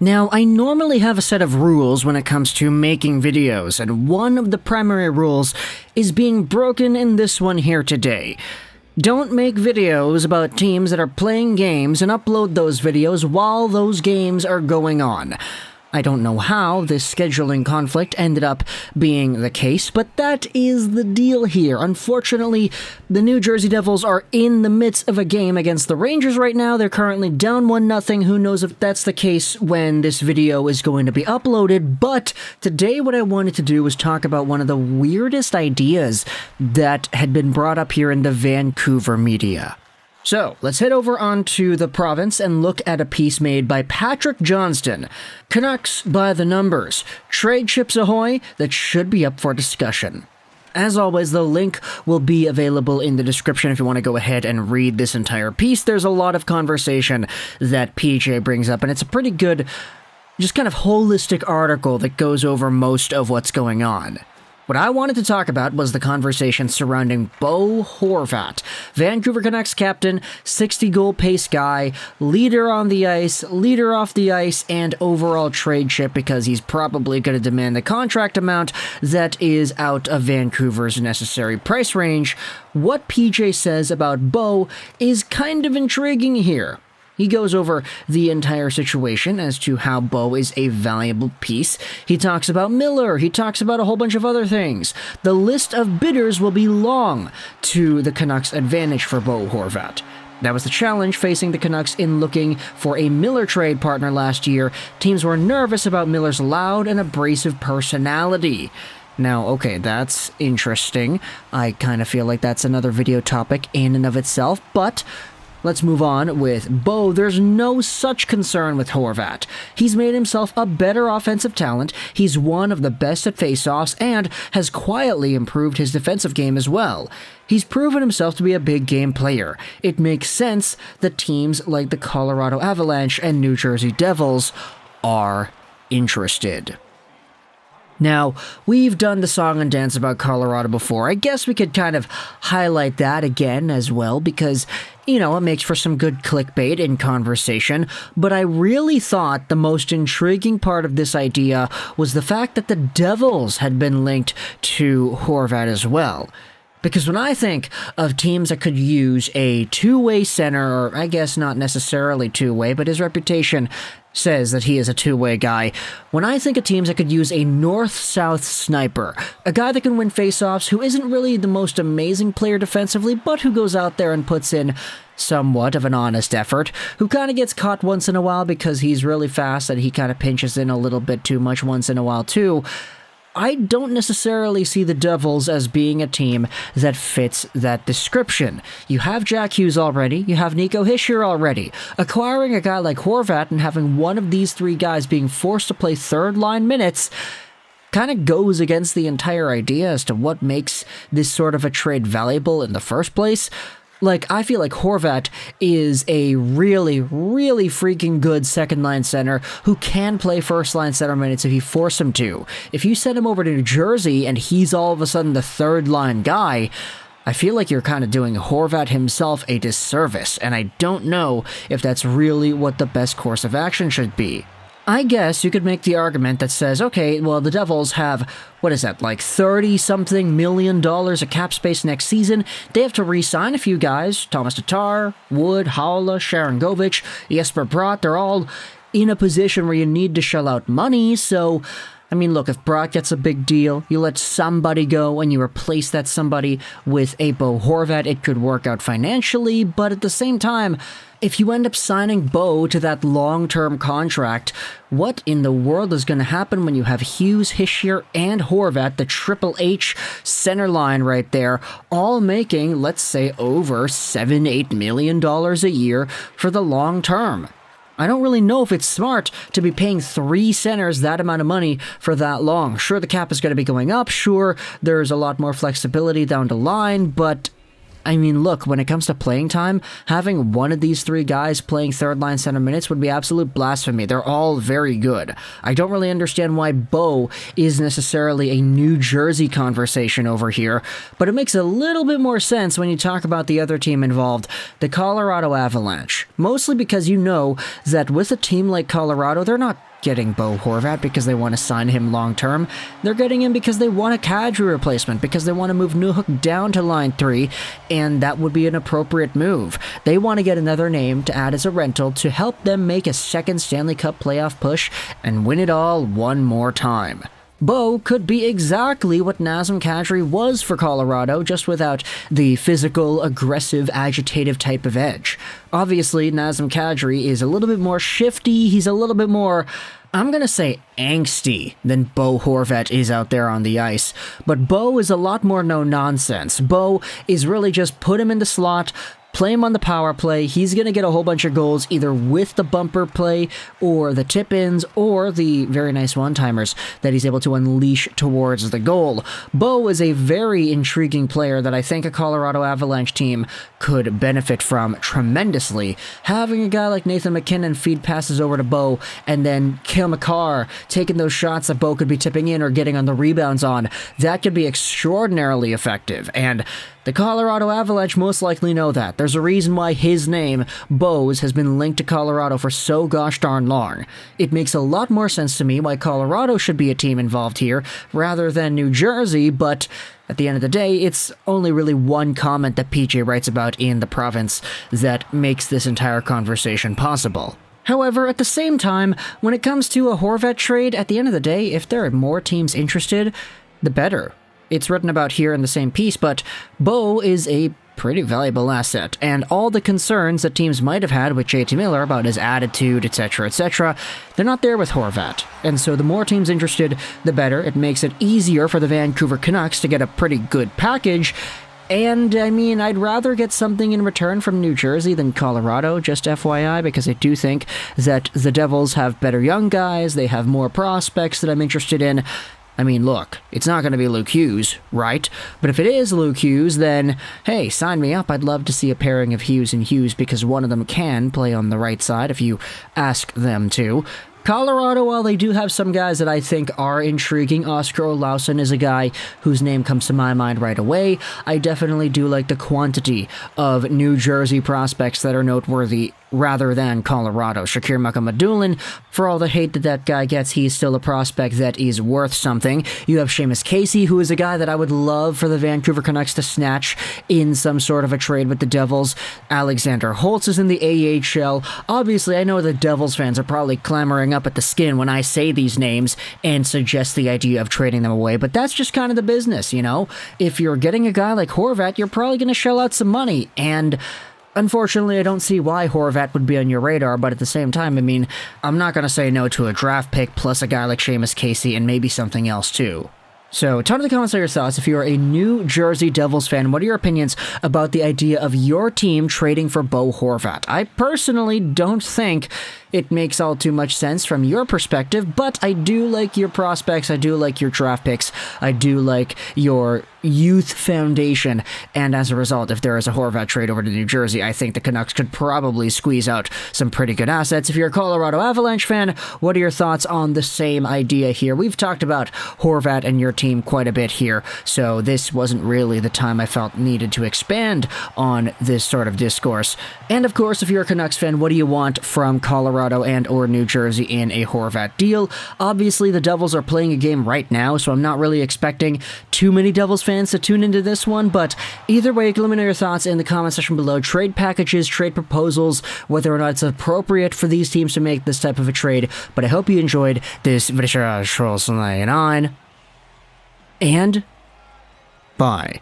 Now, I normally have a set of rules when it comes to making videos, and one of the primary rules is being broken in this one here today. Don't make videos about teams that are playing games and upload those videos while those games are going on. I don't know how this scheduling conflict ended up being the case, but that is the deal here. Unfortunately, the New Jersey Devils are in the midst of a game against the Rangers right now. They're currently down 1-0. Who knows if that's the case when this video is going to be uploaded, but today what I wanted to do was talk about one of the weirdest ideas that had been brought up here in the Vancouver media. So, let's head over onto the province and look at a piece made by Patrick Johnston. Canucks by the numbers. Trade chips ahoy that should be up for discussion. As always, the link will be available in the description if you want to go ahead and read this entire piece. There's a lot of conversation that PJ brings up, and it's a pretty good, just kind of holistic article that goes over most of what's going on. What I wanted to talk about was the conversation surrounding Bo Horvat, Vancouver Canucks captain, 60-goal pace guy, leader on the ice, leader off the ice, and overall trade chip because he's probably going to demand the contract amount that is out of Vancouver's necessary price range. What PJ says about Bo is kind of intriguing here. He goes over the entire situation as to how Bo is a valuable piece. He talks about Miller. He talks about a whole bunch of other things. The list of bidders will be long to the Canucks' advantage for Bo Horvat. That was the challenge facing the Canucks in looking for a Miller trade partner last year. Teams were nervous about Miller's loud and abrasive personality. Now, okay, that's interesting. I kind of feel like that's another video topic in and of itself, but let's move on with Bo. There's no such concern with Horvat. He's made himself a better offensive talent, he's one of the best at faceoffs, and has quietly improved his defensive game as well. He's proven himself to be a big game player. It makes sense that teams like the Colorado Avalanche and New Jersey Devils are interested. Now, we've done the song and dance about Colorado before. I guess we could kind of highlight that again as well because, it makes for some good clickbait in conversation, but I really thought the most intriguing part of this idea was the fact that the Devils had been linked to Horvat as well. Because when I think of teams that could use a two-way center, or I guess not necessarily two-way, but his reputation says that he is a two-way guy. When I think of teams that could use a north-south sniper, a guy that can win faceoffs, who isn't really the most amazing player defensively, but who goes out there and puts in somewhat of an honest effort, who kind of gets caught once in a while because he's really fast and he kind of pinches in a little bit too much once in a while too, I don't necessarily see the Devils as being a team that fits that description. You have Jack Hughes already, you have Nico Hischier already. Acquiring a guy like Horvat and having one of these three guys being forced to play third-line minutes kind of goes against the entire idea as to what makes this sort of a trade valuable in the first place. I feel like Horvat is a really, really freaking good second-line center who can play first-line center minutes if you force him to. If you send him over to New Jersey and he's all of a sudden the third-line guy, I feel like you're kind of doing Horvat himself a disservice, and I don't know if that's really what the best course of action should be. I guess you could make the argument that says, okay, well, the Devils have, $30-something million of cap space next season. They have to re-sign a few guys. Thomas Tatar, Wood, Haula, Sharangovich, Jesper Bratt, they're all in a position where you need to shell out money, so look, if Bratt gets a big deal, you let somebody go and you replace that somebody with a Bo Horvat, it could work out financially, but at the same time, if you end up signing Bo to that long-term contract, what in the world is going to happen when you have Hughes, Hischier, and Horvat, the Triple H center line right there, all making, let's say, over $7-8 million a year for the long term? I don't really know if it's smart to be paying three centers that amount of money for that long. Sure, the cap is going to be going up. Sure, there's a lot more flexibility down the line, but look, when it comes to playing time, having one of these three guys playing third-line center minutes would be absolute blasphemy. They're all very good. I don't really understand why Bo is necessarily a New Jersey conversation over here, but it makes a little bit more sense when you talk about the other team involved, the Colorado Avalanche. Mostly because you know that with a team like Colorado, they're not getting Bo Horvat because they want to sign him long-term. They're getting him because they want a Kadri replacement, because they want to move Newhook down to line 3, and that would be an appropriate move. They want to get another name to add as a rental to help them make a second Stanley Cup playoff push and win it all one more time. Bo could be exactly what Nazem Kadri was for Colorado, just without the physical, aggressive, agitative type of edge. Obviously, Nazem Kadri is a little bit more shifty, he's a little bit more, I'm gonna say, angsty than Bo Horvat is out there on the ice. But Bo is a lot more no-nonsense. Bo is really just put him in the slot, play him on the power play. He's going to get a whole bunch of goals either with the bumper play or the tip-ins or the very nice one-timers that he's able to unleash towards the goal. Bo is a very intriguing player that I think a Colorado Avalanche team could benefit from tremendously. Having a guy like Nathan MacKinnon feed passes over to Bo and then Cale Makar taking those shots that Bo could be tipping in or getting on the rebounds on, that could be extraordinarily effective. And the Colorado Avalanche most likely know that. There's a reason why his name, Bo's, has been linked to Colorado for so gosh darn long. It makes a lot more sense to me why Colorado should be a team involved here rather than New Jersey, but at the end of the day, it's only really one comment that PJ writes about in The Province that makes this entire conversation possible. However, at the same time, when it comes to a Horvat trade, at the end of the day, if there are more teams interested, the better. It's written about here in the same piece, but Bo is a pretty valuable asset, and all the concerns that teams might have had with JT Miller about his attitude, etc., they're not there with Horvat. And so the more teams interested, the better. It makes it easier for the Vancouver Canucks to get a pretty good package. And, I mean, I'd rather get something in return from New Jersey than Colorado, just FYI, because I do think that the Devils have better young guys, they have more prospects that I'm interested in. I mean, look, it's not going to be Luke Hughes, right? But if it is Luke Hughes, then, hey, sign me up. I'd love to see a pairing of Hughes and Hughes because one of them can play on the right side if you ask them to. Colorado, while they do have some guys that I think are intriguing, Oscar Olausson is a guy whose name comes to my mind right away. I definitely do like the quantity of New Jersey prospects that are noteworthy rather than Colorado. Shakir Mukhamadullin, for all the hate that that guy gets, he's still a prospect that is worth something. You have Seamus Casey, who is a guy that I would love for the Vancouver Canucks to snatch in some sort of a trade with the Devils. Alexander Holtz is in the AHL. Obviously, I know the Devils fans are probably clamoring up at the skin when I say these names and suggest the idea of trading them away, but that's just kind of the business, you know? If you're getting a guy like Horvat, you're probably going to shell out some money, and unfortunately, I don't see why Horvat would be on your radar, but at the same time, I mean, I'm not going to say no to a draft pick plus a guy like Seamus Casey and maybe something else too. So, tell me in the comments your thoughts. If you're a New Jersey Devils fan, what are your opinions about the idea of your team trading for Bo Horvat? I personally don't think it makes all too much sense from your perspective, but I do like your prospects, I do like your draft picks, I do like your youth foundation, and as a result, if there is a Horvat trade over to New Jersey, I think the Canucks could probably squeeze out some pretty good assets. If you're a Colorado Avalanche fan, what are your thoughts on the same idea here? We've talked about Horvat and your team quite a bit here, so this wasn't really the time I felt needed to expand on this sort of discourse. And of course, if you're a Canucks fan, what do you want from Colorado and or New Jersey in a Horvat deal? Obviously, the Devils are playing a game right now, so I'm not really expecting too many Devils fans to tune into this one, but either way, let me know your thoughts in the comment section below. Trade packages, trade proposals, whether or not it's appropriate for these teams to make this type of a trade, but I hope you enjoyed this video, and bye.